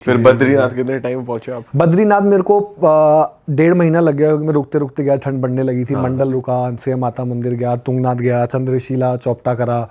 फिर बद्रीनाथ कितने टाइम पहुंचे आप? बद्रीनाथ मेरे को 1.5 महीना लग गया क्योंकि मैं रुकते रुकते गया, ठंड बढ़ने लगी थी। मंडल रुका, अनसुया माता मंदिर गया, तुंगनाथ गया, चंद्रशिला चौपटा करा,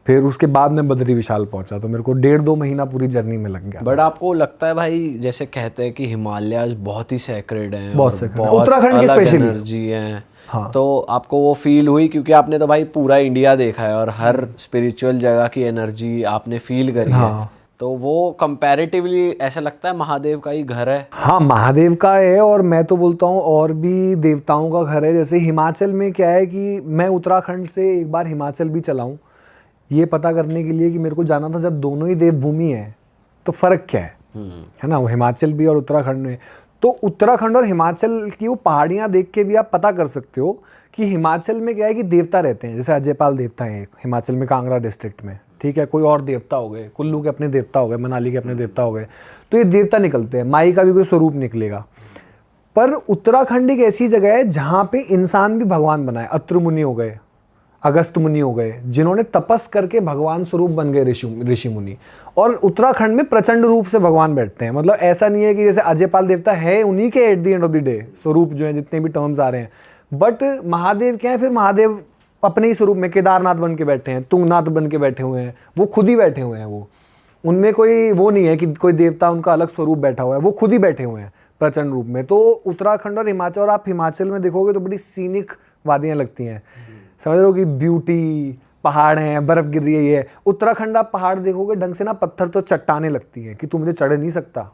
फिर उसके बाद मैं बद्री विशाल पहुंचा। तो मेरे को 1.5-2 महीना पूरी जर्नी में लग गया। बट आपको लगता है भाई, जैसे कहते हैं कि हिमालय बहुत ही सैक्रेड हैं, बहुत और sacred हैं। बहुत उत्तराखंड की अलग especially। एनर्जी है। हाँ। तो आपको वो फील हुई? क्योंकि आपने तो भाई पूरा इंडिया देखा है और हर स्पिरिचुअल जगह की एनर्जी आपने फील करी है। हाँ। तो वो कंपैरेटिवली ऐसा लगता है महादेव का ही घर है। हाँ, महादेव का है, और मैं तो बोलता हूँ और भी देवताओं का घर है। जैसे हिमाचल में क्या है कि मैं उत्तराखंड से एक बार हिमाचल भी चला हूँ, ये पता करने के लिए कि मेरे को जाना था जब दोनों ही देवभूमि है तो फ़र्क क्या है ना, वो हिमाचल भी और उत्तराखंड में। तो उत्तराखंड और हिमाचल की वो पहाड़ियाँ देख के भी आप पता कर सकते हो कि हिमाचल में क्या है कि देवता रहते हैं। जैसे अजयपाल देवता है एक हिमाचल में, कांगड़ा डिस्ट्रिक्ट में, ठीक है। कोई और देवता हो गए, कुल्लू के अपने देवता हो गए, मनाली के अपने देवता हो गए। तो ये देवता निकलते हैं, माई का भी कोई स्वरूप निकलेगा। पर उत्तराखंड एक ऐसी जगह है जहाँ पे इंसान भी भगवान बनाए। अत्रि मुनि हो गए, अगस्त मुनि हो गए, जिन्होंने तपस करके भगवान स्वरूप बन गए, ऋषि मुनि। और उत्तराखंड में प्रचंड रूप से भगवान बैठते हैं। मतलब ऐसा नहीं है कि जैसे अजयपाल देवता है उन्हीं के at the end of the day स्वरूप जो है, जितने भी टर्म्स आ रहे हैं। बट महादेव क्या है, फिर महादेव अपने ही स्वरूप में केदारनाथ बन के बैठे हैं, तुंगनाथ बन के बैठे हुए हैं, वो खुद ही बैठे हुए हैं। वो उनमें कोई वो नहीं है कि कोई देवता उनका अलग स्वरूप बैठा हुआ है, वो खुद ही बैठे हुए हैं प्रचंड रूप में। तो उत्तराखंड और हिमाचल, और आप हिमाचल में देखोगे तो बड़ी सीनिक वादियाँ लगती हैं, समझ रहे हो कि ब्यूटी, पहाड़ हैं, बर्फ गिर रही है। ये उत्तराखंड आप पहाड़ देखोगे ढंग से ना, पत्थर तो चट्टाने लगती हैं कि तू मुझे चढ़ नहीं सकता।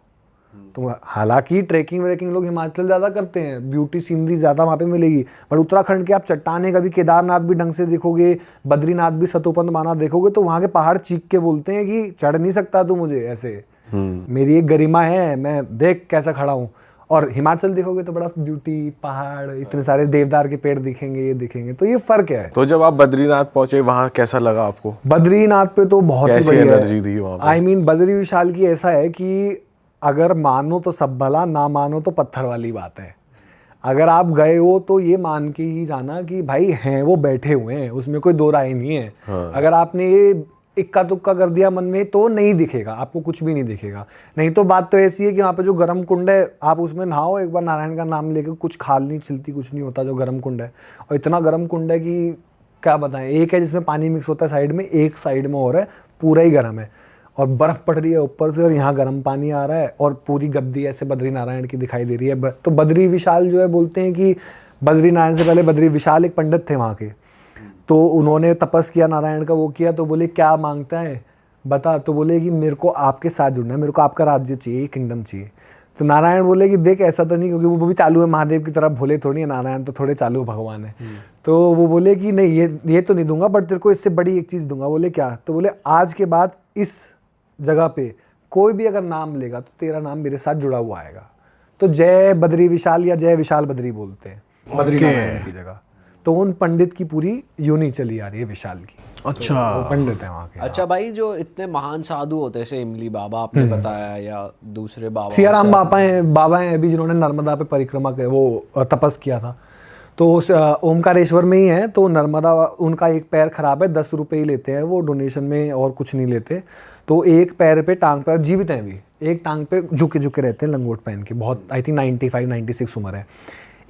तो हालांकि ट्रैकिंग व्रेकिंग लोग हिमाचल ज़्यादा करते हैं, ब्यूटी सीनरी ज़्यादा वहाँ पे मिलेगी। पर उत्तराखंड के आप चट्टाने, कभी केदारनाथ भी ढंग से देखोगे, बद्रीनाथ भी सतोपंथ माना देखोगे, तो वहाँ के पहाड़ चीख के बोलते हैं कि चढ़ नहीं सकता तू मुझे ऐसे, मेरी एक गरिमा है, मैं देख कैसा खड़ा हूँ। और हिमाचल देखोगे तो बड़ा ब्यूटी, पहाड़, इतने सारे देवदार के पेड़ दिखेंगे, ये दिखेंगे। तो ये फर्क है। तो जब आप बद्रीनाथ पहुंचे वहां कैसा लगा आपको? बद्रीनाथ पे तो बहुत ही बढ़िया एनर्जी थी वहां पे? आई मीन बद्री विशाल की ऐसा है कि अगर मानो तो सब भला, ना मानो तो पत्थर वाली बात है। अगर आप गए हो तो ये मान के ही जाना कि भाई हैं वो बैठे हुए हैं, उसमें कोई दो राय नहीं है। हाँ। अगर आपने ये इक्का तुक्का कर दिया मन में तो नहीं दिखेगा आपको, कुछ भी नहीं दिखेगा। नहीं तो बात तो ऐसी है कि वहाँ पे जो गर्म कुंड है, आप उसमें नहाओ एक बार नारायण का नाम लेके, कुछ खाल नहीं छिलती, कुछ नहीं होता जो गर्म कुंड है। और इतना गर्म कुंड है कि क्या बताएं। एक है जिसमें पानी मिक्स होता है साइड में, एक साइड में और है पूरा ही गर्म है, और बर्फ़ पड़ रही है ऊपर से, और यहाँ गर्म पानी आ रहा है, और पूरी गद्दी ऐसे बद्री नारायण की दिखाई दे रही है। तो बद्री विशाल जो है, बोलते हैं कि बद्री नारायण से पहले बद्री विशाल एक पंडित थे वहाँ के, तो उन्होंने तपस किया, नारायण का वो किया। तो बोले क्या मांगता है बता। तो बोले कि मेरे को आपके साथ जुड़ना है, मेरे को आपका राज्य चाहिए, किंगडम चाहिए। तो नारायण बोले कि देख ऐसा तो नहीं, क्योंकि वो भी चालू है महादेव की तरह, भोले थोड़ी है नारायण, तो थोड़े चालू भगवान है। तो वो बोले कि नहीं, ये तो नहीं दूंगा, बट तेरे को इससे बड़ी एक चीज़ दूंगा। बोले क्या? तो बोले आज के बाद इस जगह पे कोई भी अगर नाम लेगा तो तेरा नाम मेरे साथ जुड़ा हुआ आएगा। तो जय बद्री विशाल या जय विशाल बद्री बोलते हैं बद्री नारायण की जगह। तो उन पंडित की पूरी यूनि चली आ रही है विशाल की। अच्छा, तो वो पंडित है वहाँ के। अच्छा भाई, जो इतने महान साधु होते हैं, जैसे इमली बाबा आपने बताया, या दूसरे बाबा, सियाराम बाबा हैं अभी, जिन्होंने नर्मदा पे परिक्रमा के वो तपस किया था। तो ओमकारेश्वर में ही है। तो नर्मदा, उनका एक पैर खराब है, 10 रुपये ही लेते हैं वो डोनेशन में, और कुछ नहीं लेते। तो एक पैर पे, टांग पे, जीवित हैं अभी, एक टांग पे झुके झुके रहते हैं लंगोट पहन के। बहुत, आई थिंक 95-96 उम्र है।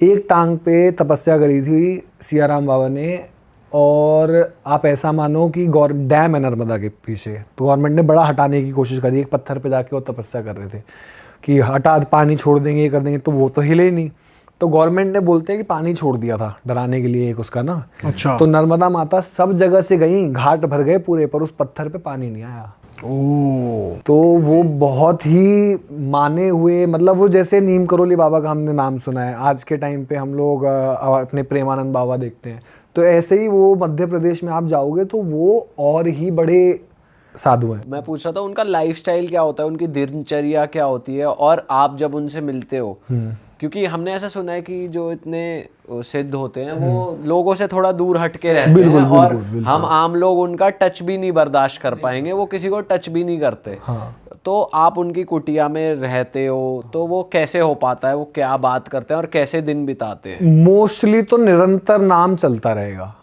एक टांग पे तपस्या करी थी सियाराम बाबा ने। और आप ऐसा मानो कि डैम है नर्मदा के पीछे, तो गवर्नमेंट ने बड़ा हटाने की कोशिश करी। एक पत्थर पे जाके वो तपस्या कर रहे थे कि हटा, पानी छोड़ देंगे, ये कर देंगे, तो वो तो हिले ही नहीं। तो गवर्नमेंट ने, बोलते हैं कि पानी छोड़ दिया था डराने के लिए एक उसका ना। अच्छा। तो नर्मदा माता सब जगह से गई, घाट भर गए पूरे, पर उस पत्थर पे पानी नहीं आया। ओह। तो वो बहुत ही माने हुए, मतलब वो जैसे नीम करोली बाबा का हमने नाम सुना है, आज के टाइम पे हम लोग अपने प्रेमानंद बाबा देखते हैं, तो ऐसे ही वो मध्य प्रदेश में आप जाओगे तो वो और ही बड़े साधु हैं। मैं पूछ रहा था उनका लाइफस्टाइल क्या होता है, उनकी दिनचर्या क्या होती है, और आप जब उनसे मिलते हो, क्योंकि हमने ऐसा सुना है कि जो इतने सिद्ध होते हैं वो लोगों से थोड़ा दूर हट के रहते हैं, और हम आम लोग उनका टच भी नहीं बर्दाश्त कर पाएंगे, वो किसी को टच भी नहीं करते। हाँ। तो आप उनकी कुटिया में रहते हो, तो वो कैसे हो पाता है, वो क्या बात करते हैं और कैसे दिन बिताते हैं? मोस्टली तो निरंतर नाम चलता रहेगा,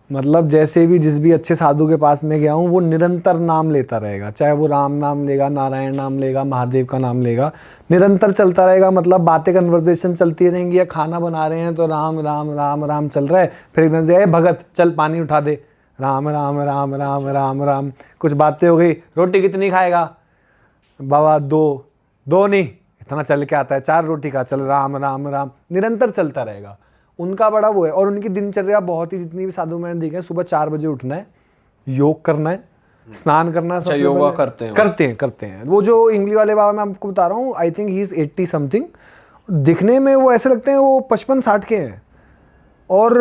मतलब जैसे भी जिस भी अच्छे साधु के पास में गया हूँ वो निरंतर नाम लेता रहेगा, चाहे वो राम नाम लेगा, नारायण नाम लेगा, महादेव का नाम लेगा, निरंतर चलता रहेगा। मतलब बातें कन्वर्सेशन चलती रहेंगी, या खाना बना रहे हैं तो राम राम राम राम चल रहा है, फिर एकदम से भगत चल पानी उठा दे, राम राम राम राम राम राम। कुछ बातें हो गई, रोटी कितनी खाएगा बाबा, दो नहीं, इतना चल के आता है, 4 रोटी खा, चल राम राम राम, निरंतर चलता रहेगा। उनका बड़ा वो है। और उनकी दिनचर्या बहुत ही, जितनी भी साधु मैंने देखे हैं, सुबह 4 बजे उठना है, योग करना है, स्नान करना है, सबसे योगा पहले करते हैं। वो जो इंग्लिश वाले बाबा मैं आपको बता रहा हूँ, I think he is 80 something, दिखने में वो ऐसे लगते हैं वो 55-60 के हैं। और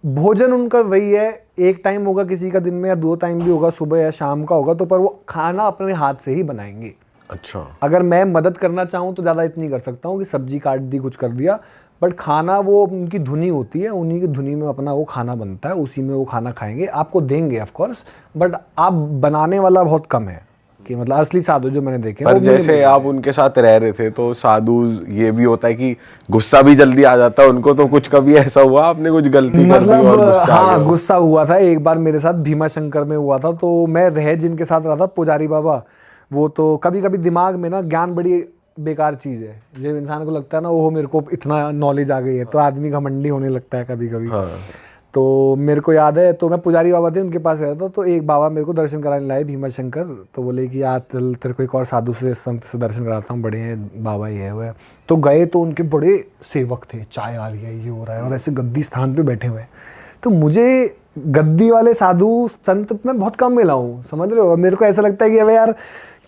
भोजन उनका वही है, एक टाइम होगा किसी का दिन में, या 2 टाइम भी होगा, सुबह या शाम का होगा, तो पर वो खाना अपने हाथ से ही बनाएंगे। अच्छा। अगर मैं मदद करना चाहूँ तो ज़्यादा इतनी कर सकता हूँ कि सब्जी काट दी, कुछ कर दिया, बट खाना वो उनकी धुनी होती है, उन्हीं की धुनी में अपना वो खाना बनता है, उसी में वो खाना खाएंगे, आपको देंगे ऑफ कोर्स, बट आप बनाने वाला बहुत कम है। कि मतलब असली साधु जो मैंने देखे, पर जैसे आप उनके साथ रह रहे थे तो साधु ये भी होता है कि गुस्सा भी जल्दी आ जाता है उनको, तो कुछ कभी ऐसा हुआ आपने कुछ गलती कर दी और गुस्सा आ हाँ, गया? गुस्सा हुआ था एक बार मेरे साथ, भीमा शंकर में हुआ था। तो मैं रह जिनके साथ रहा था, पुजारी बाबा, वो तो कभी कभी दिमाग में ना, ज्ञान बड़ी बेकार चीज़ है, जब इंसान को लगता है ना वो मेरे को इतना नॉलेज आ गई है, तो आदमी घमंडी होने लगता है कभी कभी। हाँ। तो मेरे को याद है, तो मैं पुजारी बाबा थे उनके पास रहता था, तो एक बाबा मेरे को दर्शन कराने लाए, भीमा शंकर, तो बोले कि यार तेरे को एक और साधु से, संत से दर्शन कराता हूँ, बड़े हैं बाबा, ये है वो है। तो गए तो उनके बड़े सेवक थे, चाय आ रही है, ये हो रहा है, और ऐसे गद्दी स्थान पे बैठे हुए हैं। तो मुझे गद्दी वाले साधु संत में बहुत कम मिला हूँ, समझ रहे हो। मेरे को ऐसा लगता है कि अबे यार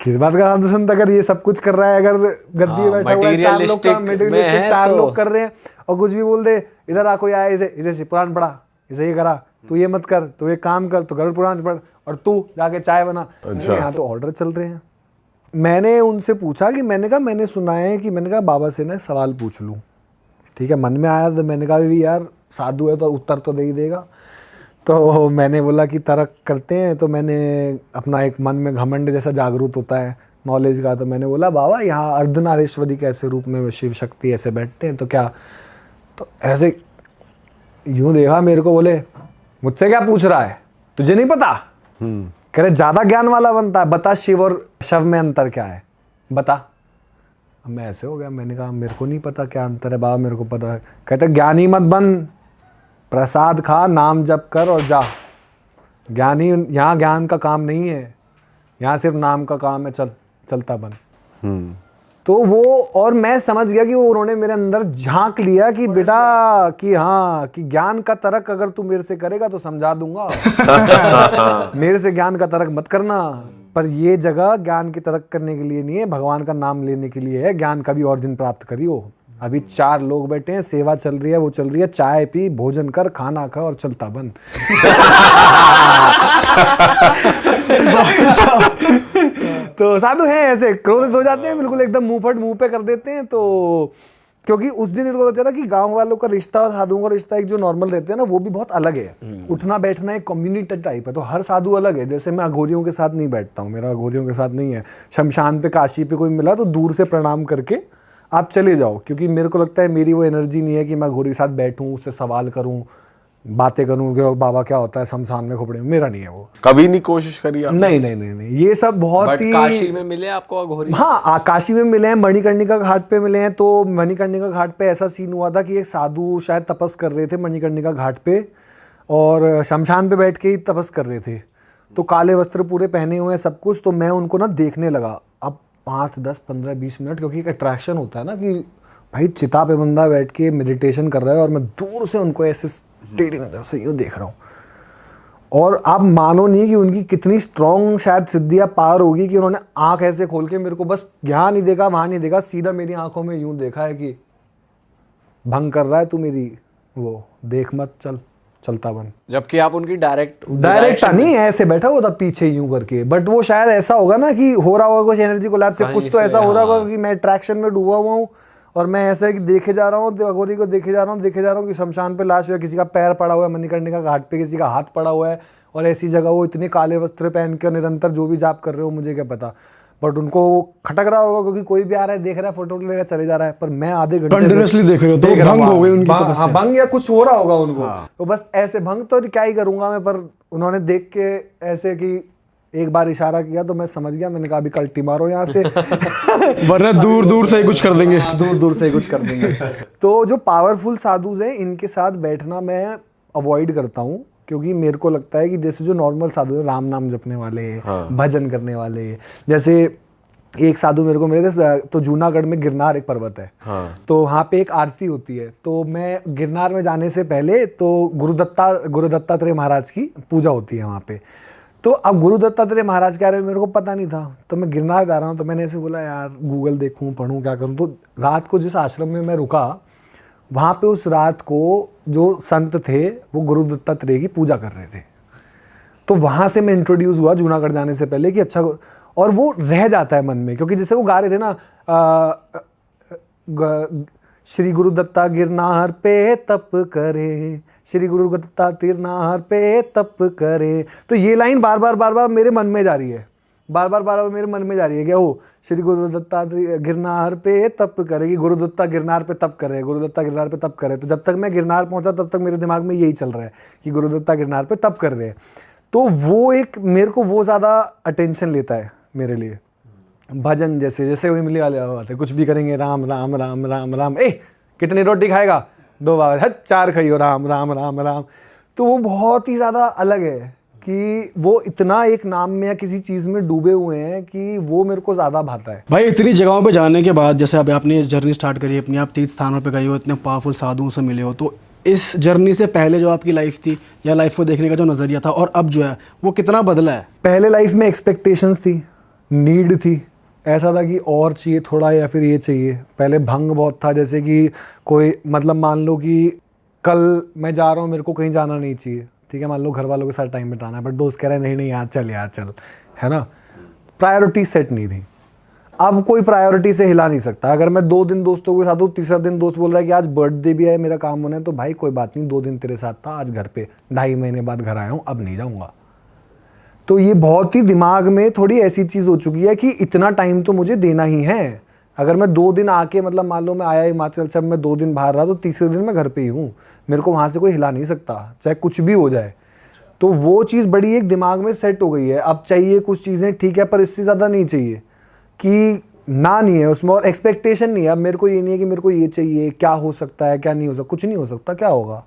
किस बात का साधु संत, अगर ये सब कुछ कर रहा है, अगर गद्दी में बैठा हुआ है, 4 लोग का मटेरियलिस्टिक 4 लोग कर रहे हैं, और कुछ भी बोल दे, इधर आ कोई आया, इसे से पुराण पढ़ा, इसे ये करा, तू ये मत कर, तू एक काम कर, तो गरुड़ पुराण पढ़, और तू जाके चाय बना। अच्छा। यहाँ तो ऑर्डर चल रहे हैं। मैंने उनसे पूछा कि मैंने कहा मैंने सुना है कि, मैंने कहा बाबा से ना सवाल पूछ लूँ, ठीक है, मन में आया, तो मैंने कहा भी यार साधु है तो उत्तर तो दे ही देगा। तो मैंने बोला कि तर्क करते हैं, तो मैंने अपना एक मन में घमंड जैसा जागरूक होता है नॉलेज का, तो मैंने बोला बाबा यहाँ अर्धनारीश्वरी के ऐसे रूप में शिव शक्ति ऐसे बैठते हैं तो क्या, तो ऐसे यूं देखा मेरे को, बोले मुझसे क्या पूछ रहा है, तुझे नहीं पता? कह रहे ज्यादा ज्ञान वाला बनता है, बता शिव और शव में अंतर क्या है, बता। अब मैं ऐसे हो गया, मैंने कहा मेरे को नहीं पता क्या अंतर है बाबा, मेरे को पता है। कहते ज्ञानी मत बन, प्रसाद खा, नाम जप कर और जा। ज्ञानी, यहाँ ज्ञान का काम नहीं है, यहाँ सिर्फ नाम का काम है, चलता बन। तो वो, और मैं समझ गया कि वो उन्होंने मेरे अंदर झांक लिया कि बेटा, कि हाँ, कि ज्ञान का तर्क अगर तू मेरे से करेगा तो समझा दूंगा, मेरे से ज्ञान का तर्क मत करना। पर ये जगह ज्ञान की तर्क करने के लिए नहीं है, भगवान का नाम लेने के लिए है। ज्ञान कभी और दिन प्राप्त करियो। अभी 4 लोग बैठे हैं, सेवा चल रही है, वो चल रही है, चाय पी, भोजन कर, खाना खा और चलता बन। तो साधु हैं ऐसे, क्रोधित हो जाते हैं बिल्कुल एकदम, मुंह पे कर देते हैं। तो क्योंकि उस दिन इनको पता चला कि गांव वालों का रिश्ता और साधुओं का रिश्ता एक जो नॉर्मल रहते हैं ना, वो भी बहुत अलग है। उठना बैठना एक कम्युनिटी टाइप है, तो हर साधु अलग है। जैसे मैं अघोरियों के साथ नहीं बैठता हूँ, मेरा अघोरियों के साथ नहीं है। शमशान पे, काशी पे कोई मिला तो दूर से प्रणाम करके आप चले जाओ, क्योंकि मेरे को लगता है मेरी वो एनर्जी नहीं है कि मैं अघोरी के साथ बैठूं, उससे सवाल करूं, बातें करूं कि बाबा क्या होता है शमशान में खोपड़े में, मेरा नहीं है वो। कभी नहीं कोशिश करी आप? नहीं, ये सब बहुत ही। काशी में मिले आपको अघोरी? हाँ, काशी में मिले हैं, मणिकर्णिका घाट पे मिले हैं। तो मणिकर्णिका घाट पे ऐसा सीन हुआ था कि एक साधु शायद तपस कर रहे थे मणिकर्णिका घाट पे, और शमशान पे बैठ के ही तपस कर रहे थे। तो काले वस्त्र पूरे पहने हुए हैं, सब कुछ। तो मैं उनको ना देखने लगा, अब 5, 10, 15, 20 मिनट, क्योंकि एक अट्रैक्शन होता है ना कि भाई चिता पे बंदा बैठ के मेडिटेशन कर रहा है, और मैं दूर से उनको ऐसे टेढ़ी नजर से यूँ देख रहा हूँ। और आप मानो नहीं कि उनकी कितनी स्ट्रॉन्ग शायद सिद्धियाँ पार होगी कि उन्होंने आंख ऐसे खोल के मेरे को बस यहाँ नहीं देखा, वहाँ नहीं देखा, सीधा मेरी आंखों में यूँ देखा है कि भंग कर रहा है तू मेरी, वो देख मत, चलता बन। जबकि आप उनकी डायरेक्ट नहीं, ऐसे बैठा हुआ था पीछे यूं करके। बट वो शायद ऐसा होगा ना कि हो रहा होगा कुछ एनर्जी कोलैप्स से, कुछ तो ऐसा हो रहा होगा कि मैं अट्रैक्शन में डूबा हुआ हूँ, और मैं ऐसा कि देखे जा रहा हूँ, अघोरी को देखे जा रहा हूँ कि शमशान पे लाश है, किसी का पैर पड़ा हुआ है मणिकर्णिका घाट पे, किसी का हाथ पड़ा हुआ है, और ऐसी जगह वो इतने काले वस्त्र पहन के निरंतर जो भी जाप कर रहे हो, मुझे क्या पता। बट उनको खटक रहा होगा क्योंकि कोई भी आ रहा है, देख रहा है, फोटो लेकर चले जा रहा है, पर मैं आधे घंटे कंटिन्यूअसली देख रहे हो तो भंग हो गई उनकी तपस्या। हाँ, भंग या कुछ हो रहा होगा उनको। तो बस ऐसे भंग तो क्या ही करूंगा मैं, पर उन्होंने देख के ऐसे कि एक बार इशारा किया तो मैं समझ गया, मैंने कहा अभी कल्टी मारो यहाँ से वरना दूर दूर से ही कुछ कर देंगे। दूर दूर से ही कुछ कर देंगे। तो जो पावरफुल साधुज हैं इनके साथ बैठना मैं अवॉइड करता हूँ, क्योंकि मेरे को लगता है कि जैसे जो नॉर्मल साधु है, राम नाम जपने वाले, भजन करने वाले, जैसे एक साधु मेरे को मिले थे, तो जूनागढ़ में गिरनार एक पर्वत है, तो वहाँ पे एक आरती होती है। तो मैं गिरनार में जाने से पहले तो गुरु दत्तात्रेय महाराज की पूजा होती है वहाँ पे। तो अब गुरु दत्तात्रेय महाराज के बारे में मेरे को पता नहीं था, तो मैं गिरनार जा रहा हूँ, तो मैंने ऐसे बोला यार गूगल देखूँ, पढ़ूँ, क्या करूँ। तो रात को जिस आश्रम में मैं रुका, वहाँ पे उस रात को जो संत थे वो गुरु दत्तात्रेय की पूजा कर रहे थे। तो वहाँ से मैं इंट्रोड्यूस हुआ जूनागढ़ जाने से पहले कि अच्छा, और वो रह जाता है मन में, क्योंकि जैसे वो गा रहे थे ना, श्री गुरु दत्ता गिरनार पे तप करे, श्री गुरु दत्ता गिरनार पे तप करे। तो ये लाइन बार बार मेरे मन में जा रही है, बार बार मेरे मन में जा रही है, क्या वो श्री गुरु दत्ता गिरनार पे तप करे, कि गुरु दत्ता गिरनार पे तप करे, गुरु दत्ता गिरनार पे तप करे। तो जब तक मैं गिरनार पहुंचा तब तक मेरे दिमाग में यही चल रहा है कि गुरु दत्ता गिरनार पे तप कर रहे हैं। तो वो एक मेरे को वो ज़्यादा अटेंशन लेता है मेरे लिए। भजन जैसे जैसे वही मिली वाले बात है, कुछ भी करेंगे राम राम राम राम राम, ए कितनी रोटी खाएगा, 2 बार, 4 खाइयो, राम राम राम राम। तो वो बहुत ही ज़्यादा अलग है कि वो इतना एक नाम में या किसी चीज़ में डूबे हुए हैं कि वो मेरे को ज़्यादा भाता है। भाई इतनी जगहों पे जाने के बाद, जैसे अभी आपने जर्नी स्टार्ट करी अपनी, आप तीर्थ स्थानों पे गए हो, इतने पावरफुल साधुओं से मिले हो, तो इस जर्नी से पहले जो आपकी लाइफ थी या लाइफ को देखने का जो नज़रिया था और अब जो है वो कितना बदला है? पहले लाइफ में एक्सपेक्टेशंस थी, नीड थी, ऐसा था कि और चाहिए थोड़ा या फिर ये चाहिए। पहले भंग बहुत था, जैसे कि कोई मतलब मान लो कि कल मैं जा रहा हूँ, मेरे को कहीं जाना नहीं चाहिए, ठीक है, मान लो घर वालों के साथ टाइम बिताना है, बट दोस्त कह रहे हैं नहीं नहीं यार चल, है ना। प्रायोरिटी सेट नहीं थी। अब कोई प्रायोरिटी से हिला नहीं सकता। अगर मैं 2 दिन दोस्तों के साथ हूँ, तीसरा दिन दोस्त बोल रहा है कि आज बर्थडे भी है, मेरा काम होना है, तो भाई कोई बात नहीं, 2 दिन तेरे साथ था, आज घर पे 2.5 महीने बाद घर आया हूँ, अब नहीं जाऊँगा। तो ये बहुत ही दिमाग में थोड़ी ऐसी चीज़ हो चुकी है कि इतना टाइम तो मुझे देना ही है। अगर मैं 2 दिन आके, मतलब मान लो मैं आया हिमाचल से, अब मैं 2 दिन बाहर रहा, तो तीसरे दिन मैं घर पे ही हूँ, मेरे को वहाँ से कोई हिला नहीं सकता, चाहे कुछ भी हो जाए। तो वो चीज़ बड़ी एक दिमाग में सेट हो गई है। अब चाहिए कुछ चीज़ें, ठीक है, पर इससे ज़्यादा नहीं चाहिए कि ना नहीं है उसमें, और एक्सपेक्टेशन नहीं है। अब मेरे को ये नहीं है कि मेरे को ये चाहिए, क्या हो सकता है क्या नहीं हो सकता, कुछ नहीं हो सकता, क्या होगा।